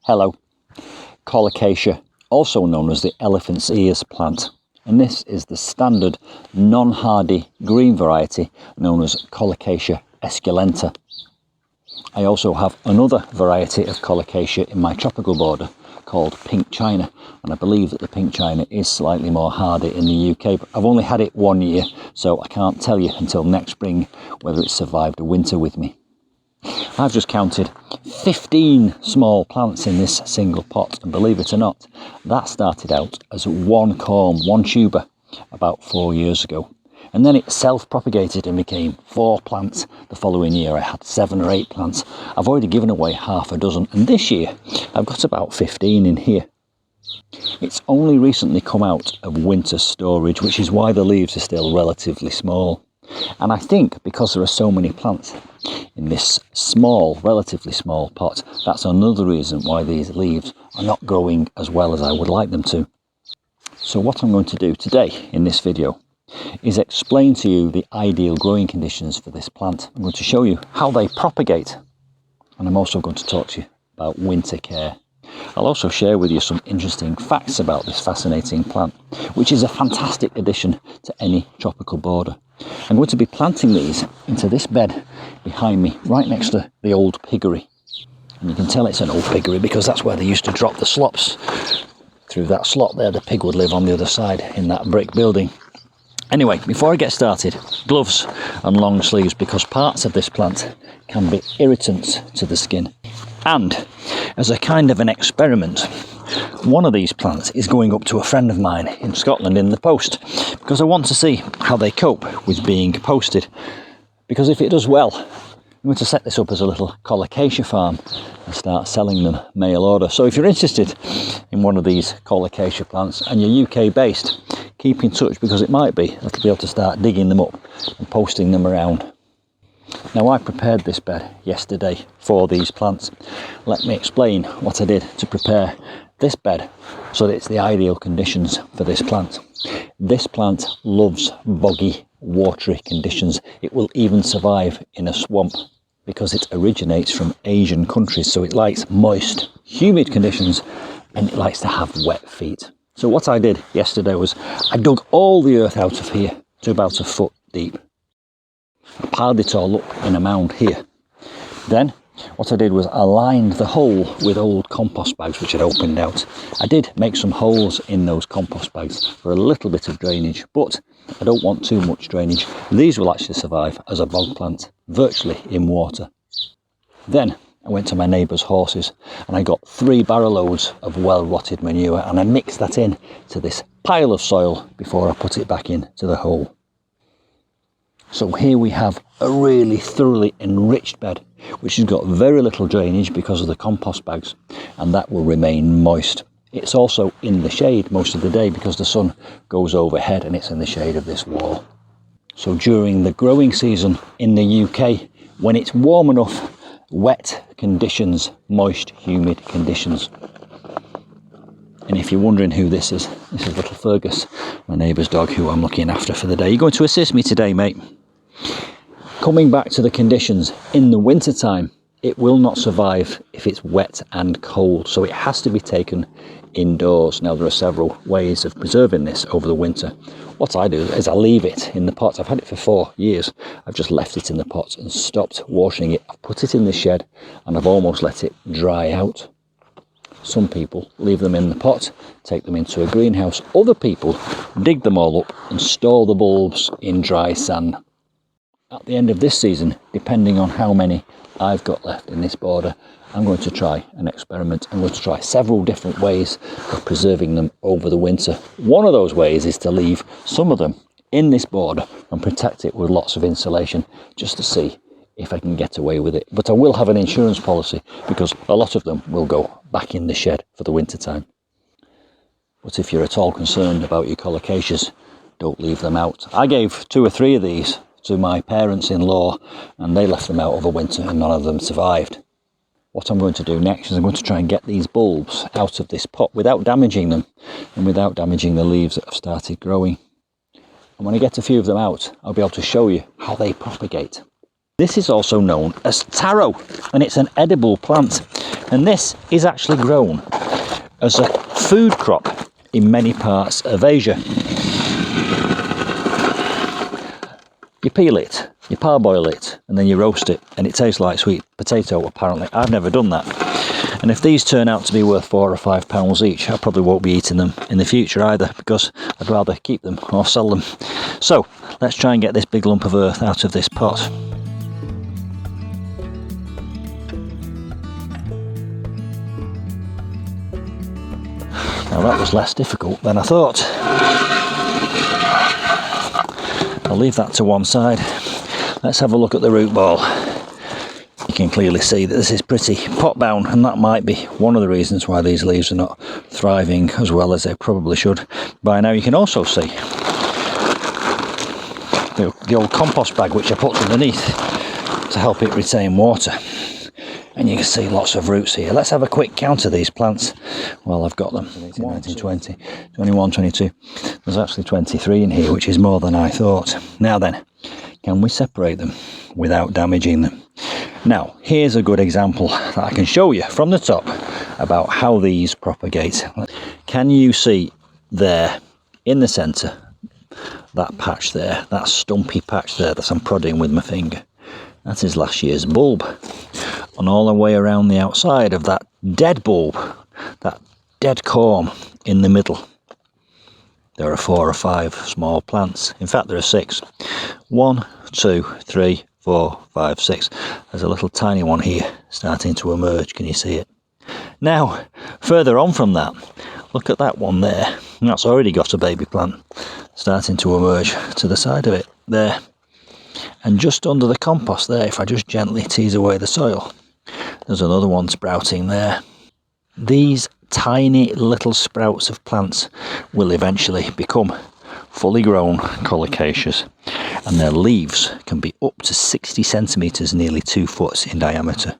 Hello. Colocasia, also known as the elephant's ears plant, and this is the standard non-hardy green variety known as Colocasia Esculenta. I also have another variety of Colocasia in my tropical border called Pink China, and I believe that the Pink China is slightly more hardy in the UK, but I've only had it 1 year, so I can't tell you until next spring whether it's survived a winter with me. I've just counted 15 small plants in this single pot, and believe it or not, that started out as one corm, one tuber, about 4 years ago. And then it self-propagated and became 4 plants. The following year I had 7 or 8 plants. I've already given away half a dozen, and this year I've got about 15 in here. It's only recently come out of winter storage, which is why the leaves are still relatively small. And I think because there are so many plants in this small, relatively small pot, that's another reason why these leaves are not growing as well as I would like them to. So what I'm going to do today in this video is explain to you the ideal growing conditions for this plant. I'm going to show you how they propagate, and I'm also going to talk to you about winter care. I'll also share with you some interesting facts about this fascinating plant, which is a fantastic addition to any tropical border. I'm going to be planting these into this bed behind me, right next to the old piggery. And you can tell it's an old piggery because that's where they used to drop the slops. Through that slot there, the pig would live on the other side in that brick building. Anyway, before I get started, gloves and long sleeves, because parts of this plant can be irritants to the skin. And as a kind of an experiment, one of these plants is going up to a friend of mine in Scotland in the post, because I want to see how they cope with being posted. Because if it does well, I'm going to set this up as a little Colocasia farm and start selling them mail order. So if you're interested in one of these Colocasia plants and you're UK based, keep in touch, because it might be I'll be able to start digging them up and posting them around. Now, I prepared this bed yesterday for these plants. Let me explain what I did to prepare this bed so that it's the ideal conditions for this plant. This plant loves boggy, watery conditions. It will even survive in a swamp because it originates from Asian countries, so it likes moist, humid conditions, and it likes to have wet feet. So what I did yesterday was I dug all the earth out of here to about 1 foot deep. I piled it all up in a mound here. Then what I did was I lined the hole with old compost bags which had opened out. I did make some holes in those compost bags for a little bit of drainage, but I don't want too much drainage. These will actually survive as a bog plant, virtually in water. Then I went to my neighbour's horses and I got 3 barrow loads of well-rotted manure, and I mixed that in to this pile of soil before I put it back into the hole. So here we have a really thoroughly enriched bed, which has got very little drainage because of the compost bags, and that will remain moist. It's also in the shade most of the day because the sun goes overhead and it's in the shade of this wall. So during the growing season in the UK, when it's warm enough, wet conditions, moist, humid conditions. And if you're wondering who this is little Fergus, my neighbour's dog, who I'm looking after for the day. You're going to assist me today, mate. Coming back to the conditions, in the winter time, it will not survive if it's wet and cold, so it has to be taken indoors. Now, there are several ways of preserving this over the winter. What I do is I leave it in the pot. I've had it for 4 years. I've just left it in the pot and stopped washing it. I've put it in the shed and I've almost let it dry out. Some people leave them in the pot, take them into a greenhouse. Other people dig them all up and store the bulbs in dry sand. At the end of this season, depending on how many I've got left in this border, I'm going to try an experiment. I'm going to try several different ways of preserving them over the winter. One of those ways is to leave some of them in this border and protect it with lots of insulation, just to see if I can get away with it. But I will have an insurance policy because a lot of them will go back in the shed for the winter time. But if you're at all concerned about your colocasias, don't leave them out. I gave 2 or 3 of these to my parents-in-law and they left them out over winter and none of them survived. What I'm going to do next is I'm going to try and get these bulbs out of this pot without damaging them and without damaging the leaves that have started growing. And when I get a few of them out, I'll be able to show you how they propagate. This is also known as taro, and it's an edible plant. And this is actually grown as a food crop in many parts of Asia. You peel it, you parboil it, and then you roast it, and it tastes like sweet potato, apparently. I've never done that. And if these turn out to be worth £4 or £5 each, I probably won't be eating them in the future either, because I'd rather keep them or sell them. So, let's try and get this big lump of earth out of this pot. Now that was less difficult than I thought. I'll leave that to one side. Let's have a look at the root ball. You can clearly see that this is pretty pot bound, and that might be one of the reasons why these leaves are not thriving as well as they probably should by now. You can also see the old compost bag which I put underneath to help it retain water. And you can see lots of roots here. Let's have a quick count of these plants while I've got them. 18, 19, 20, 21, 22. There's actually 23 in here, which is more than I thought. Now then, can we separate them without damaging them? Now, here's a good example that I can show you from the top about how these propagate. Can you see there in the centre, that patch there, that stumpy patch there that I'm prodding with my finger? That is last year's bulb. And all the way around the outside of that dead bulb, that dead corm in the middle, there are 4 or 5 small plants. In fact, there are 6. 1, 2, 3, 4, 5, 6. There's a little tiny one here starting to emerge. Can you see it? Now, further on from that, look at that one there. That's already got a baby plant starting to emerge to the side of it there. And just under the compost there, if I just gently tease away the soil, there's another one sprouting there. These tiny little sprouts of plants will eventually become fully grown colocasias, and their leaves can be up to 60 centimetres, nearly 2 foot in diameter.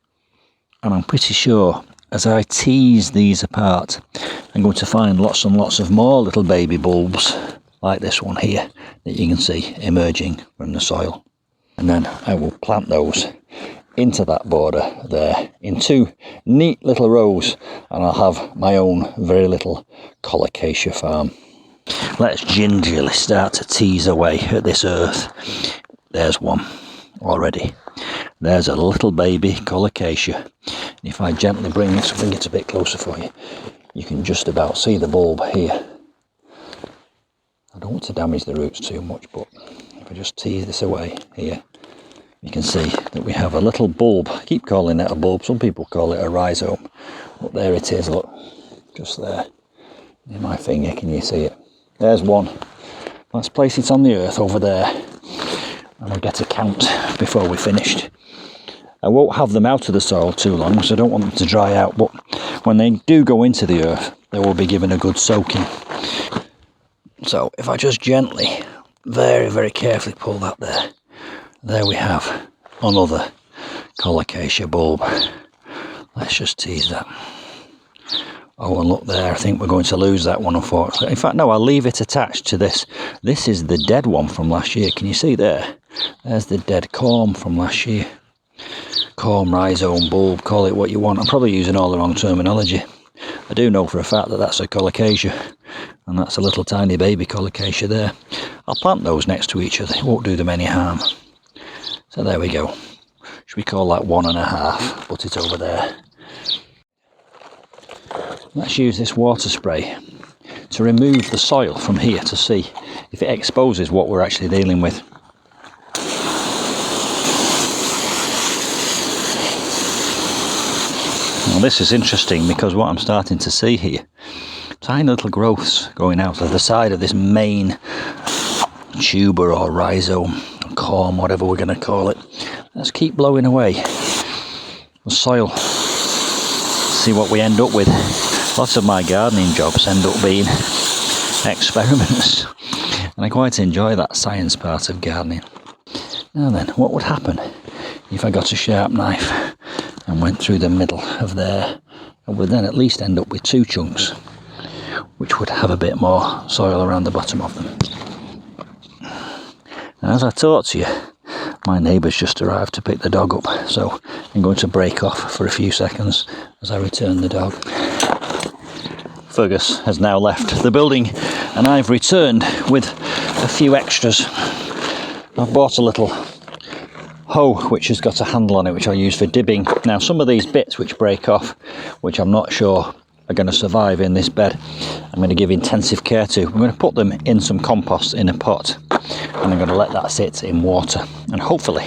And I'm pretty sure as I tease these apart, I'm going to find lots and lots of more little baby bulbs like this one here that you can see emerging from the soil. And then I will plant those into that border there in 2 neat little rows, and I'll have my own very little colocasia farm. Let's gingerly start to tease away at this earth. There's one already. There's a little baby colocasia. And if I gently bring it a bit closer for you, you can just about see the bulb here. I don't want to damage the roots too much, but if I just tease this away here, you can see that we have a little bulb. I keep calling it a bulb, some people call it a rhizome, but there it is, look, just there in my finger. Can you see it? There's one. Let's place it on the earth over there, and I'll get a count before we're finished. I won't have them out of the soil too long, because I don't want them to dry out, but when they do go into the earth, they will be given a good soaking. So if I just gently, very, very carefully pull that there we have another colocasia bulb. Let's just tease that. Oh, and look there, I think we're going to lose that one, unfortunately. In fact, no, I'll leave it attached to this. This is the dead one from last year. Can you see there? There's the dead corm from last year. Corm, rhizome, bulb, call it what you want. I'm probably using all the wrong terminology. I do know for a fact that that's a colocasia, and that's a little tiny baby colocasia there. I'll plant those next to each other. It won't do them any harm. So there we go. Should we call that 1.5? Put it over there. Let's use this water spray to remove the soil from here to see if it exposes what we're actually dealing with. Now this is interesting because what I'm starting to see here, tiny little growths going out of the side of this main tuber or rhizome, corm, whatever we're going to call it. Let's keep blowing away the soil, see what we end up with. Lots of my gardening jobs end up being experiments, and I quite enjoy that science part of gardening. Now then, what would happen if I got a sharp knife and went through the middle of there? I would then at least end up with 2 chunks, which would have a bit more soil around the bottom of them. And as I talk to you, My neighbour's just arrived to pick the dog up, so I'm going to break off for a few seconds as I return the dog. Fergus has now left the building and I've returned with a few extras. I've bought a little hoe which has got a handle on it which I'll use for dibbing. Now some of these bits which break off, which I'm not sure are going to survive in this bed, I'm going to give intensive care to. I'm going to put them in some compost in a pot and I'm going to let that sit in water, and hopefully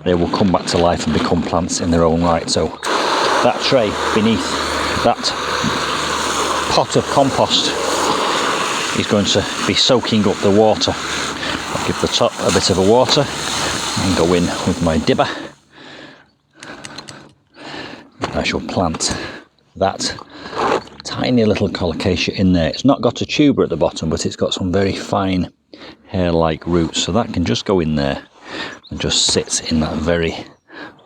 they will come back to life and become plants in their own right. So that tray beneath that pot of compost is going to be soaking up the water. I'll give the top a bit of a water and go in with my dibber. I shall plant that tiny little colocasia in there. It's not got a tuber at the bottom, but it's got some very fine hair-like roots, so that can just go in there and just sit in that very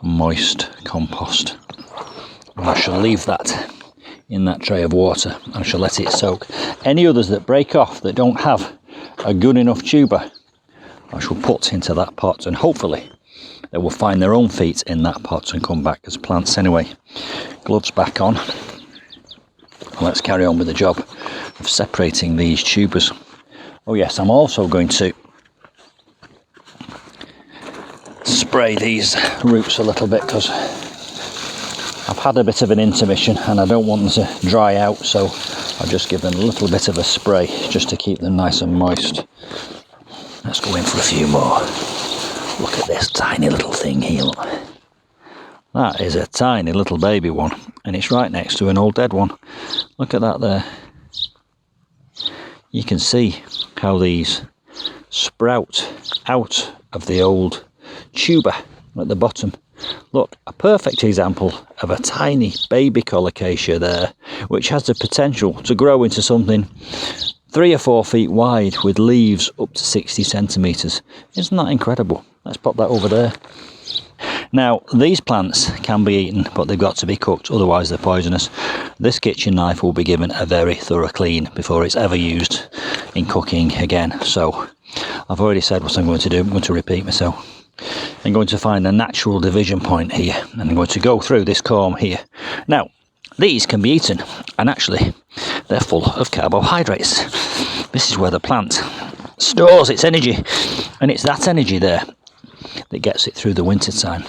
moist compost. And I shall leave that in that tray of water and I shall let it soak. Any others that break off that don't have a good enough tuber, I shall put into that pot, and hopefully they will find their own feet in that pot and come back as plants. Anyway, gloves back on. Let's carry on with the job of separating these tubers. Oh yes, I'm also going to spray these roots a little bit because I've had a bit of an intermission and I don't want them to dry out, so I'll just give them a little bit of a spray just to keep them nice and moist. Let's go in for a few more. Look at this tiny little thing here. Look. That is a tiny little baby one, and it's right next to an old dead one. Look at that there. You can see how these sprout out of the old tuber at the bottom. Look, a perfect example of a tiny baby colocasia there, which has the potential to grow into something 3 or 4 feet wide with leaves up to 60 centimetres. Isn't that incredible? Let's pop that over there. Now, these plants can be eaten, but they've got to be cooked, otherwise they're poisonous. This kitchen knife will be given a very thorough clean before it's ever used in cooking again. So, I've already said what I'm going to do. I'm going to repeat myself. I'm going to find a natural division point here, and I'm going to go through this corm here. Now, these can be eaten, and actually, they're full of carbohydrates. This is where the plant stores its energy, and it's that energy there that gets it through the winter time.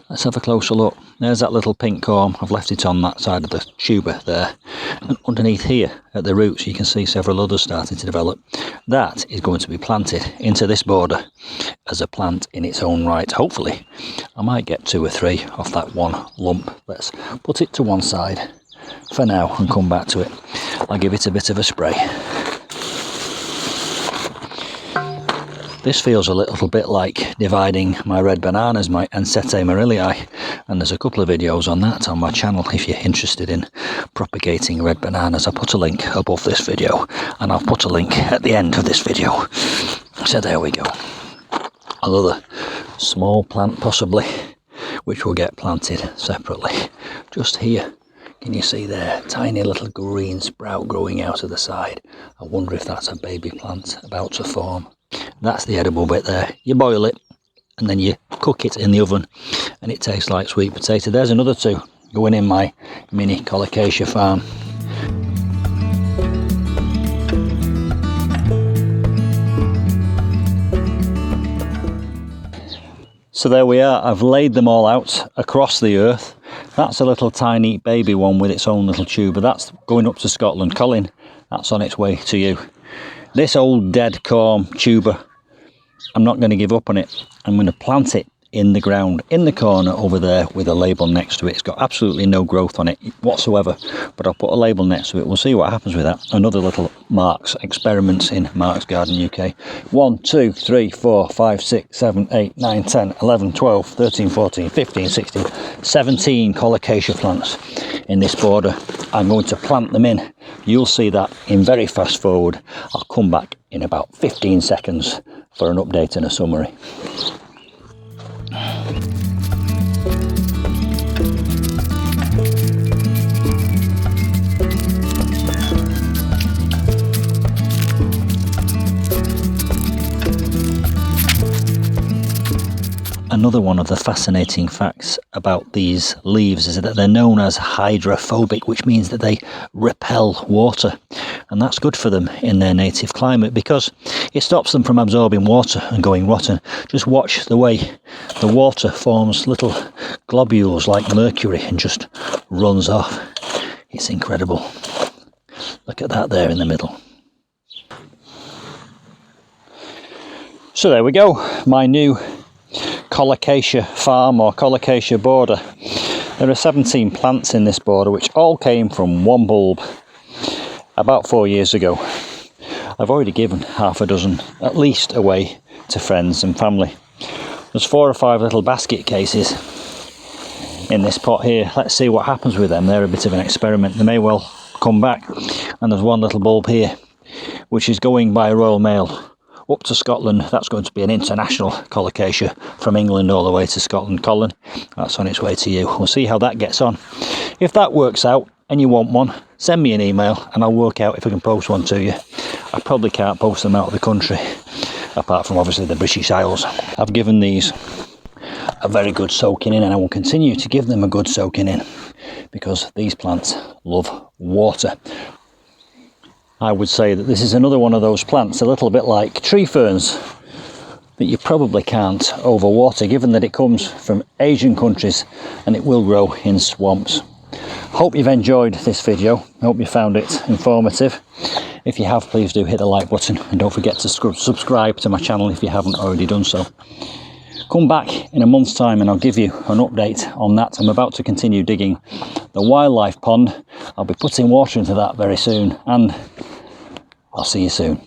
Let's have a closer look. There's that little pink corm. I've left it on that side of the tuber there, and underneath here at the roots you can see several others starting to develop. That is going to be planted into this border as a plant in its own right. Hopefully I might get 2 or 3 off that one lump. Let's put it to one side for now and come back to it. I'll give it a bit of a spray. This feels a little bit like dividing my red bananas, my Ensete Marillii, and there's a couple of videos on that on my channel if you're interested in propagating red bananas. I'll put a link above this video and I'll put a link at the end of this video. So there we go. Another small plant possibly, which will get planted separately. Just here, can you see there, tiny little green sprout growing out of the side. I wonder if that's a baby plant about to form. That's the edible bit there. You boil it and then you cook it in the oven and it tastes like sweet potato. There's another 2 going in my mini colocasia farm. So there we are. I've laid them all out across the earth. That's a little tiny baby one with its own little tuber. That's going up to Scotland. Colin, that's on its way to you. This old dead corm tuber, I'm not going to give up on it. I'm going to plant it in the ground in the corner over there with a label next to it. It's got absolutely no growth on it whatsoever, but I'll put a label next to it. We'll see what happens with that. Another little Mark's experiment in Mark's Garden UK. 1, 2, 3, 4, 5, 6, 7, 8, 9, 10, 11, 12, 13, 14, 15, 16, 17 colocasia plants in this border. I'm going to plant them in. You'll see that in very fast forward. I'll come back in about 15 seconds for an update and a summary. another one of the fascinating facts about these leaves is that they're known as hydrophobic, which means that they repel water. And that's good for them in their native climate because it stops them from absorbing water and going rotten. Just watch the way the water forms little globules like mercury and just runs off. It's incredible. Look at that there in the middle. So there we go, my new Colocasia farm or Colocasia border. There are 17 plants in this border which all came from one bulb about 4 years ago. I've already given half a dozen at least away to friends and family. There's 4 or 5 little basket cases in this pot here. Let's see what happens with them. They're a bit of an experiment. They may well come back. And there's one little bulb here which is going by Royal Mail up to Scotland. That's going to be an international Colocasia from England all the way to Scotland. Colin, that's on its way to you. We'll see how that gets on. If that works out and you want one, send me an email and I'll work out if I can post one to you. I probably can't post them out of the country, apart from obviously the British Isles. I've given these a very good soaking in, and I will continue to give them a good soaking in because these plants love water. I would say that this is another one of those plants, a little bit like tree ferns, that you probably can't overwater, given that it comes from Asian countries and it will grow in swamps. Hope you've enjoyed this video. I hope you found it informative. If you have, please do hit the like button and don't forget to subscribe to my channel if you haven't already done so. Come back in a month's time and I'll give you an update on that. I'm about to continue digging the wildlife pond. I'll be putting water into that very soon, and I'll see you soon.